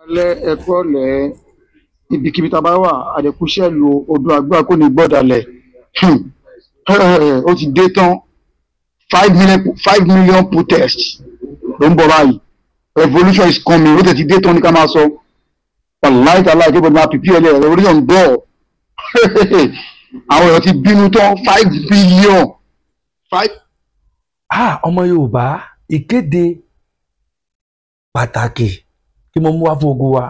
alẹ́ ẹ̀kọ́ ọ̀lẹ́ ibikíbi tá a bá wà àdẹ̀kúṣẹ́ lu odò àgbà kò ní gbọ́dàlẹ̀ ó ti dé tán 5 million protest ló ń bọ̀ báyìí revolution is coming ó ti dé tán ní ká máa sọ wàláìtàláì tó bọ̀dọ̀ máa pìpì ẹlẹ́ revolution ń bọ̀ àwọn èèyàn ti bínú tán 5 billion 5. ọmọ Yorùbá ìkéde pàtàkì tí mo mú wá fún ogun wa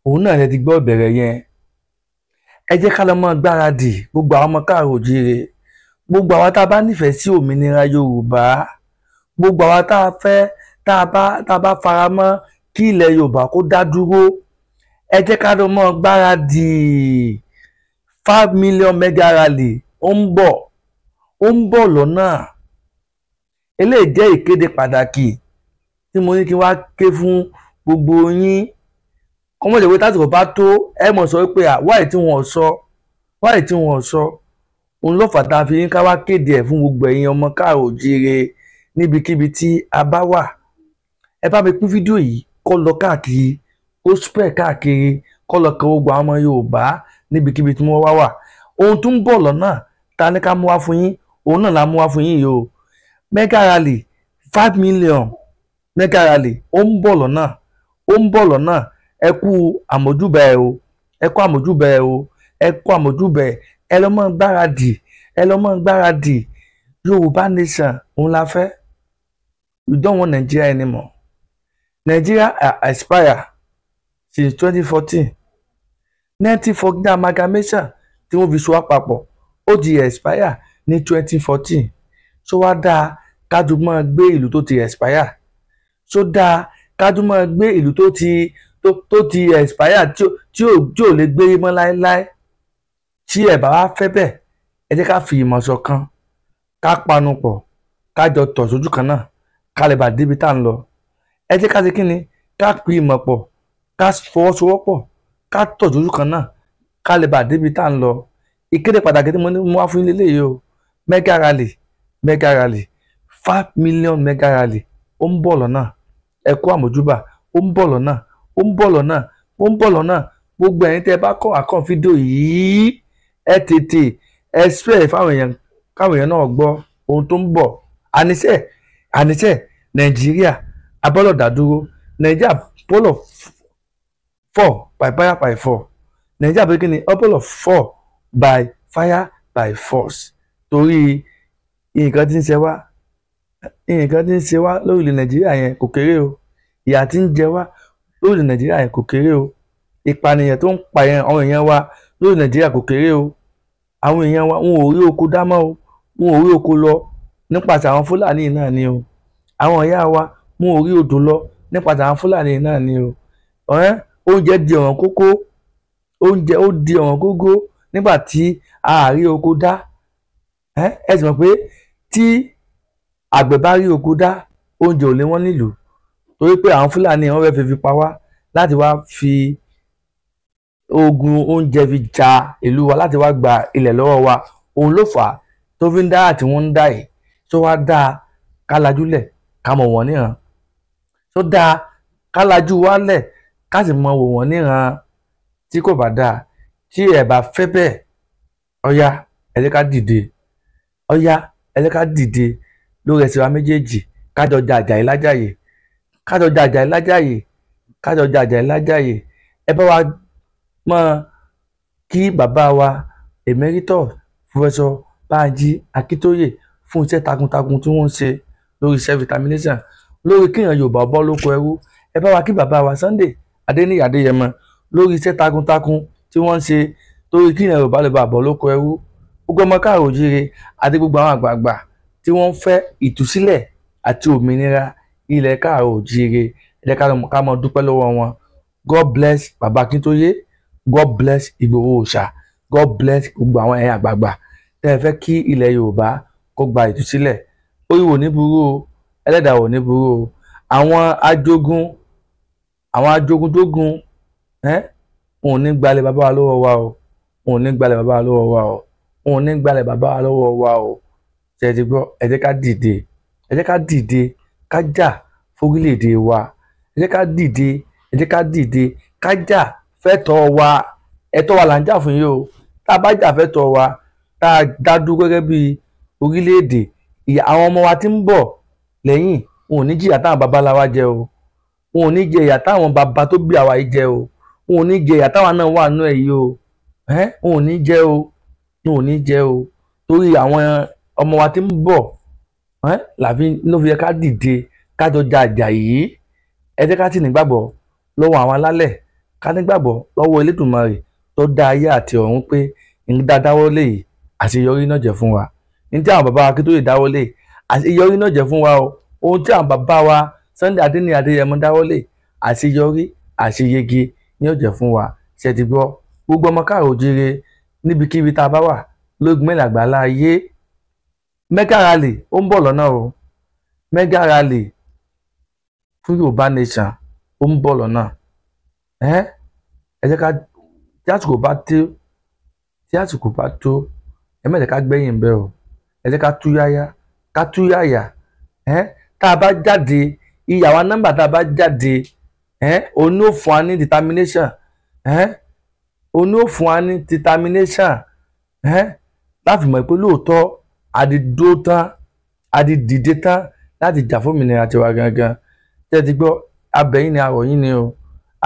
òun náà lè ti gbọ́ ìbẹ̀rẹ̀ yẹn. Ẹ jẹ́ ká lọ mọ́ gbáradì gbogbo àwọn ọmọ káàrọ̀ oòjíire, gbogbo àwa tá a bá nífẹ̀ẹ́ sí òmìnira Yorùbá, gbogbo àwa tá a fẹ́ tá a bá fara mọ́ kí ilẹ̀ Yorùbá kó dá dúró. Ẹ jẹ́ ká lọ mọ́ gbáradì 5 million mega rally ó ń bọ̀ lọ́nà. Eléyìí jẹ́ ìkéde pàtàkì tí mo ní kí n wá ké fún gbogbo yín. Kọ́mọ̀ jẹ́ pé tásìkò bá tó ẹ mọ̀ sọ pé wáyé tí wọ́n sọ òun ló fà tá a fi ń ká wá kéde ẹ̀ fún gbogbo ẹ̀yin ọmọ káàrọ̀ oòjíire níbikíbi tí a bá wà. Ẹ bá mi pín fídíò yìí kó lọ káàkiri, kó spread káàkiri, kó lọ kan gbogbo àwọn ọmọ Yorùbá níbikíbi tí wọ́n wà. Ohun tó ń bọ̀ lọ́nà ta ní ká mú wá fún yín, òun náà la mú wá fún yín yìí o. Mega rally 5 million mega rally ó ń bọ̀ lọ́nà. Ẹ kú àmójúbà ẹ o, ẹ lọ mọ́ gbáradì, Yorùbá nation òun la fẹ́. We don't want Nigeria anymore. Nigeria expire since 2014. 1914 amalgamation tí wọ́n fi so àpapọ̀ ó ti expire ní 2014. So wá dáa kájú mọ́ gbé ìlú tó ti expire. So dáa kájú mọ́ gbé ìlú tó ti expire tí ò lè gbé mọ́ láéláé. Tí ẹ bá wá fẹ́ bẹ́ẹ̀, ẹ jẹ́ ká fi ìmọ̀ ṣọ̀kan, ká panu pọ̀, ká jọ tọ̀ sójú kan náà, ká lè bá débi tá à ń lọ. Ẹ jẹ́ ká ṣe kí ni, ká pi ìmọ̀ pọ̀, ká fọwọ́sowọ́pọ̀, ká tọ̀ sójú kan náà, ká lè bá débi tá à ń lọ. Ìkéde pàtàkì tí mo ní mú wá fún ilé yìí o. Mega rally 5 million mega rally ó ń bọ̀ lọ́nà. Ẹ kú àmójúbà ó ń bọ̀ lọ́nà. Gbogbo ẹ̀yin tẹ́ bá kọ́ àkọ́ fídíò yìí ẹ tètè ẹ spread fáwọn èèyàn káwọn èèyàn náà gbọ́ ohun tó ń bọ̀. Àníṣe Nàìjíríà abọ́lọ̀ dádúró, Nàìjíríà bọ́lọ̀ fall by fire by force. Nàìjíríà bẹ́ẹ̀ kí ni ọbọ̀lọ̀ fall by fire by force. Torí nǹkan tí ń ṣe wá lórílẹ̀ Nàìjíríà yẹn kò kéré o. Ìyà tí ń jẹ wá lórílẹ̀ Nàìjíríà yẹn kò kéré o. Ìpànìyàn tó ń pa àwọn èèyàn wa lórí Nàìjíríà kò kéré o. Àwọn èèyàn wa wọn ò rí oko dá mọ́ o, wọn ò rí oko lọ nípasẹ̀ àwọn Fúlàní náà ni o. Àwọn ìyá wa wọn ò rí odò lọ nípasẹ̀ àwọn Fúlàní náà ni o. Oúnjẹ di ọ̀wọ́n gógó, nígbà tí a rí oko dá. Ẹ sì mọ̀ pé tí àgbẹ̀ bá rí oko dá oúnjẹ ò lè wọ́n nílùú, torí pé àwọn Fúlàní wọ́n fẹ́ fi pa wá láti wá fi ogun oúnjẹ fi ja ìlú wa, láti wá gba ilẹ̀ lọ́wọ́ wa. Òun ló fà á tó fi ń dá àti wọ́n ń dá yìí. Tó wá dáa ká lajúlẹ̀ ká mọ̀ wọ́n níran. Tó dáa ká lajú wálẹ̀ ká sì mọ̀ wò wọ́n níran. Tí kò bá dáa, tí ẹ bá fẹ́ bẹ́ẹ̀, ọ̀yá ẹ jẹ́ ká dìde lórí ẹsẹ̀ wa méjèèjì ká jọ jà àjàyí lájàyè. Ẹ bá wa mọ̀ kí bàbá wa emeritus Professor Banji Akintoye fún iṣẹ́ takuntakun tí wọ́n ń ṣe lórí self determination, lórí kíyàn Yorùbá bọ́ lóko ẹrú. Ẹ bá wa kí bàbá wa Sunday Adéníyì Adéyẹmọ lórí iṣẹ́ takuntakun tí wọ́n ń ṣe lórí kíyàn Yorùbá lè bá bọ́ lóko ẹrú. Gbogbo ọmọ káàrọ̀ oòjíire àti gbogbo àwọn àgbààgbà tí wọ́n fẹ́ ìtúsílẹ̀ àti òmìnira ilẹ̀ káàrọ̀ oòjíire, ẹ jẹ́ ká mọ̀ dúpẹ́ lọ́wọ́ wọn. God bless Baba Akintoye, God bless Ìgbòho Òòṣà, God bless gbogbo àwọn ẹ̀yin àgbààgbà tẹ́ ẹ fẹ́ kí ilẹ̀ Yorùbá kó gba ìtúsílẹ̀. Orí wò ní burú o, ẹlẹ́dàá wò ní burú o. Àwọn ajogun dógun wọn ò ní gbalẹ̀ bàbá wa lọ́wọ́ wa o. Ṣé ẹ ti gbọ́? Ẹ jẹ́ ká dìde ká jà fórílẹ̀-èdè wa. Ẹ jẹ́ ká dìde, ẹ ẹ jẹ́ ká dìde ká jà fẹ́tọ̀ọ́ wa, ẹ̀tọ́ wa là ń jà fún yìí o. Tá a bá jà fẹ́tọ̀ọ́ wa, tá a dá dúró gẹ́gẹ́ bí orílẹ̀-èdè, àwọn ọmọ wa tí ń bọ̀ lẹ́yìn wọn ò ní jìyà táwọn babaláwa jẹ o, wọn ò ní jẹ ìyà táwọn bàbá tó bí àwa yìí jẹ o, wọn ò ní jẹ ìyà táwa náà wà nínú ẹ̀ yìí o, wọn ò ní jẹ o, wọn ò ní jẹ o, torí àwọn ọmọ wa tí ń bọ̀ ló fi yẹ ká dìde ká jọ jà àjà yìí. Ẹ jẹ́ ká sì nígbàgbọ́ lọ́wọ́ àwọn alálẹ̀, ká nígbàgbọ́ lọ́wọ́ Elédùmarè tó dá ayé àti ọ̀run pé ní dáwọ́lé yìí àṣeyọrí náà jẹ́ fún wa. Ní tí àwọn bàbá wa Akíntóyè dáwọ́lé àṣeyọrí náà jẹ́ fún wa o. Ohun tí àwọn bàbá wa Sunday Adéníyì Adéyẹmọ dáwọ́lé àṣeyọrí àṣeyege ni yóò jẹ́ fún wa. Ṣé ti gbọ́? Gbogbo ọmọ káàrọ̀ oòjíire níbikíbi tá a bá wà lóògùn mẹ́rin àgbáńlá ayé, mega rally ó ń bọ̀ lọ́nà o. Mega rally fún Yorùbá nation ó ń bọ̀ lọ́nà. Ẹ jẹ́ ká tí àsìkò bá tó ẹ má jẹ́ ká gbẹ̀yìn bẹ́ẹ̀ o. Ẹ jẹ́ ká túyáyà tá a bá jáde iye àwọn nọ́mbà tá a bá jáde òun ní ó fún wa ní determination òun ní ó fún wa ní determination láti mọ̀ pé lóòótọ́ àdìdó tán àdìdìde tán láti jà fún òmìnira tiwa gangan. Tẹ́ ti gbọ́, abẹ́yìn ni àwọ̀ yín ni o,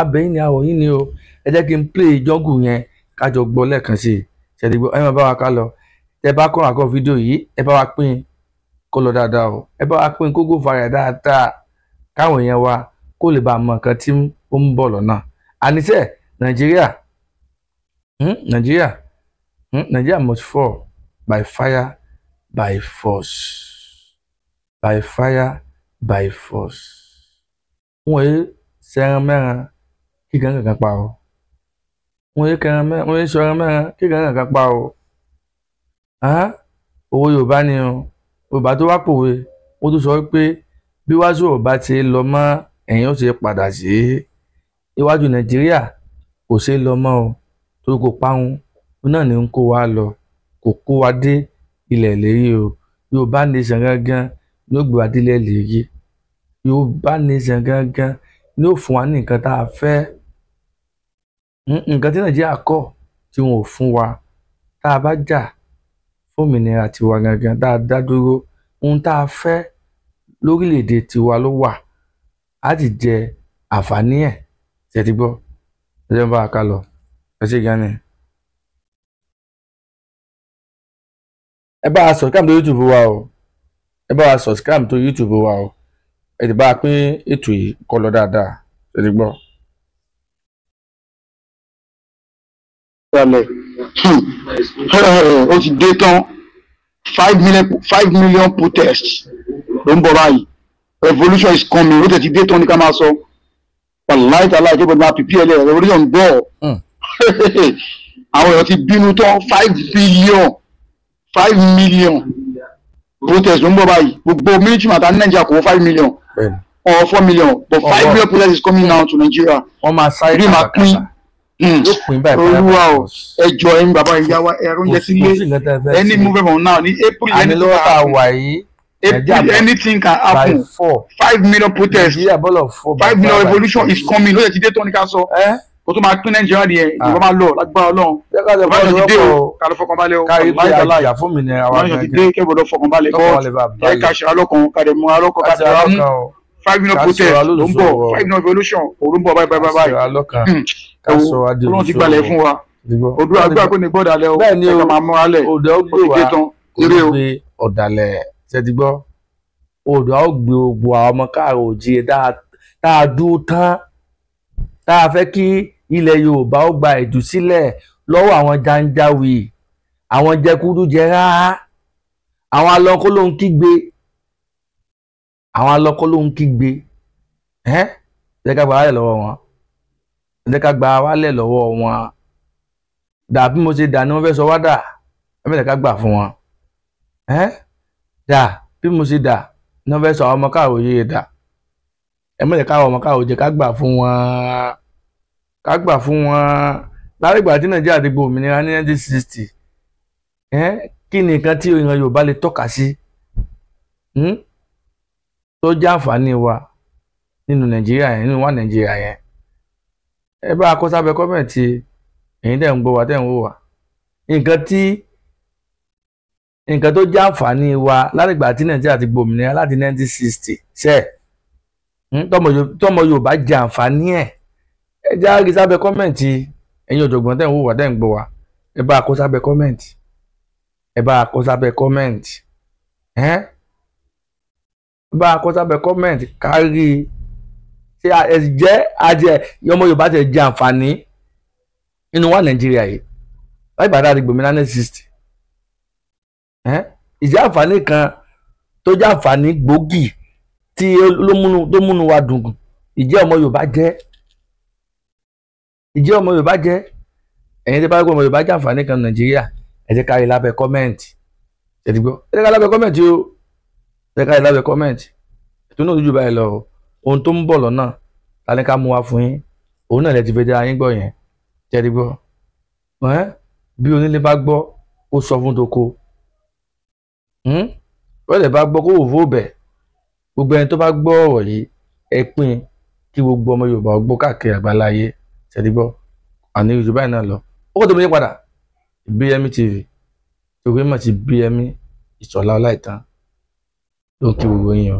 abẹ́yìn ni àwọ̀ yín ni o. Ẹ jẹ́ kí n play jungle yẹn kájọ gbọ́ lẹ́ẹ̀kan sí i. Ṣé ti gbọ́? Ẹ máa bá wa ká lọ. Tẹ́ bá kọ́ àkọ́ fídíò yìí ẹ bá wa pín kó lọ dáadáa o. Ẹ bá wa pín kó go viral dáadáa káwọn èèyàn wa kó lè bá mọ nǹkan tí ó ń bọ̀ lọ́nà. Àníṣe Nigeria must fall by fire by force. By fire by force. Wọ́n yé sẹ́ran mẹ́ran kí kankan pa o. Wọ́n yé sẹ́ran mẹ́ran kí kankan pa o. Owó Yorùbá ni o. Yorùbá tó wá pòwe ó tún sọ pé bí wájú Yorùbá ti lọ mọ́ ẹ̀yìn ó ti padà sí. Iwájú Nàìjíríà kò ṣe lọ mọ́ o torí kò parun náà ni ń kó wa lọ, kò kó wa dé ilẹ̀ ìlérí o. Yorùbá nation gangan ni ó gbé wa dé ilẹ̀ ìlérí. Yorùbá nation gangan ni ó fún wa ní nǹkan tá a fẹ́. Nǹkan tí Nàìjíríà kọ̀ tí wọn ò fún wa tá a bá jà fún òmìnira tiwa gangan tá a dá dúró, ohun tá a fẹ́ lórílẹ̀‐èdè tiwa ló wà á ti jẹ àǹfààní ẹ̀. Ṣé ti gbọ́? Ẹ jẹ́ n bá wa ká lọ. Ẹ ṣé gan ni. Ẹ bá wa subscribe tó YouTube wa o. Ẹ bá wa subscribe tó YouTube wa o. Ẹ ti bá wa pín ètò yìí kó lọ dáadáa. Ṣé ti gbọ́? Ó ti dé tán 5 million protests ló ń bọ̀ báyìí. Revolution is coming. Ó ti dé tán ní ká máa sọ. Wàláì tàláì tó bọ̀dọ̀ máa prepare lẹ̀ revolution ń bọ̀. Àwọn èèyàn ti bínú tán 5 million protest ló ń bọ̀ báyìí. Gbogbo military matter ní Nàìjíríà kò wọ 5 million or 4 million but 5 million protest is coming now to Nigeria. Wọ́n máa sáré kàkàkà. Olúwa o, ẹjọ́ ẹ̀yin bàbá ìyá wa ẹ̀rọ oúnjẹ sílé any movement now ní April anything can happen. 5 million protest 5 million revolution is coming ló yẹ ti dé tó ní ká sọ kó tó máa pín Nàìjíríà nìyẹn ìjọba máa lọ lágbára Ọlọ́run báyọ̀ ti dé o ká lọ fọkànbalẹ̀ o káyọ̀ fún mi ní àwọn báyọ̀ ti dé kẹ́bọ̀ lọ fọkànbalẹ̀ bọ́ ẹ̀ ká ṣe alọ́kan ká dẹ̀ mú alọ́kan ká dẹ̀ mú 5 million protest ló ń bọ̀ 5 million revolution òun ló ń bọ̀ báyìí Ọlọ́run ti gbalẹ̀ fún wa Odùduwà àgbà kò ní gbọ́dọ̀ alẹ́ o ẹ̀ka máa mọ́ alẹ́ Odò ó gbé ọ̀dàlẹ̀. Ṣé ti gbọ́? Odò ó gbé gbogbo àwọn ọmọ káàrọ̀ oòjíire tá a dúró tán tá a fẹ́ kí ilẹ̀ Yorùbá ó gba ìtúsílẹ̀ lọ́wọ́ àwọn janjawe àwọn jẹkúdújẹrá àwọn alọ́kọ́ ló ń kígbe jẹ́ ká gba wálẹ̀ lọ́wọ́ wọn jẹ́ ká gba wálẹ̀ lọ́wọ́ wọn dà bí mo ṣe dà ni wọ́n fẹ́ sọ wá dà ẹ bẹ̀rẹ̀ ká gbà fún wọn dà bí mo ṣe dà ni wọ́n fẹ́ sọ àwọn ọmọ káàrọ̀ oòjíire dà ẹ mọ̀lẹ́ káwọn ọmọ káàrọ̀ oòjíire ká gbà fún wọn láti ìgbà tí Nàìjíríà ti gba òmìnira ní 1960 kí ni nǹkan tí ìran Yorùbá lè tọ́ka sí tó jẹ́ àǹfààní wa nínú Nàìjíríà yẹn nínú wa Nàìjíríà yẹn ẹ bá kọ sábẹ́ kọ́mẹ̀ntì ẹ̀yin tẹ́ ń gbọ́ wa tẹ́ ń wò wá nǹkan tó jẹ́ àǹfààní wa látìgbà tí Nàìjíríà ti gbòmìnira láti 1960 ṣe tọmọ Yorùbá jẹ àǹfààní ẹ̀ ẹ já rí sábẹ́ kọ́mẹ̀ntì ẹ̀yin ọ̀jọ̀gbọ́n tẹ́ ń wò wá tẹ́ ń gbọ́ wa ẹ bá kọ sábẹ́ kọ́mẹ̀ntì ẹ bá kọ sábẹ́ kọ́mẹ̀ntì ẹ bá kọ sábẹ́ kọ́mẹ̀ntì kárí ṣé ẹ jẹ́ ajẹ ọmọ Yorùbá ti jẹ àǹfààní nínú wa Nàìjíríà yìí láti bàtà àti gbòmìnira 1960 ìjẹ́ àǹfààní kan tó jẹ́ àǹfààní gbòógì tí tó múnú wa dùn ìjẹ́ ọmọ Yorùbá jẹ́ ẹ̀yin tí bá gbọ́ ọmọ Yorùbá jẹ́ àǹfààní kan Nàìjíríà ẹ jẹ́ ká rí lábẹ́ kọ́mẹ̀ntì ẹ ti gbọ́ ẹ jẹ́ ká lábẹ́ kọ́mẹ̀ntì o ẹ jẹ́ ká rí lábẹ́ kọ́mẹ̀ntì ètò náà lójú báyìí lọ ohun tó ń bọ̀ lọ́nà ta ni ká mú wá fún yín òun náà lẹ ti fẹ́ jẹ́ ayín gbọ́ yẹn ẹ ti gbọ́ bí onílé bá gbọ́ ó sọ fún toko wọ́n lè bá gbọ́ kó wò fó bẹ̀ gbogbo ẹni tó bá gbọ́ ọ̀rọ̀ yìí ẹ pín kí gbogbo ọmọ Yorùbá gbọ́ káàkiri àgbáláyé ṣẹ́ni gbọ́ àní Yorùbá yìí náà lọ ó kò tó mi yí padà BME TV torí mọ̀ sí BME Ìṣọ̀lá Ọláìtàn ló ń kí gbogbo yín o.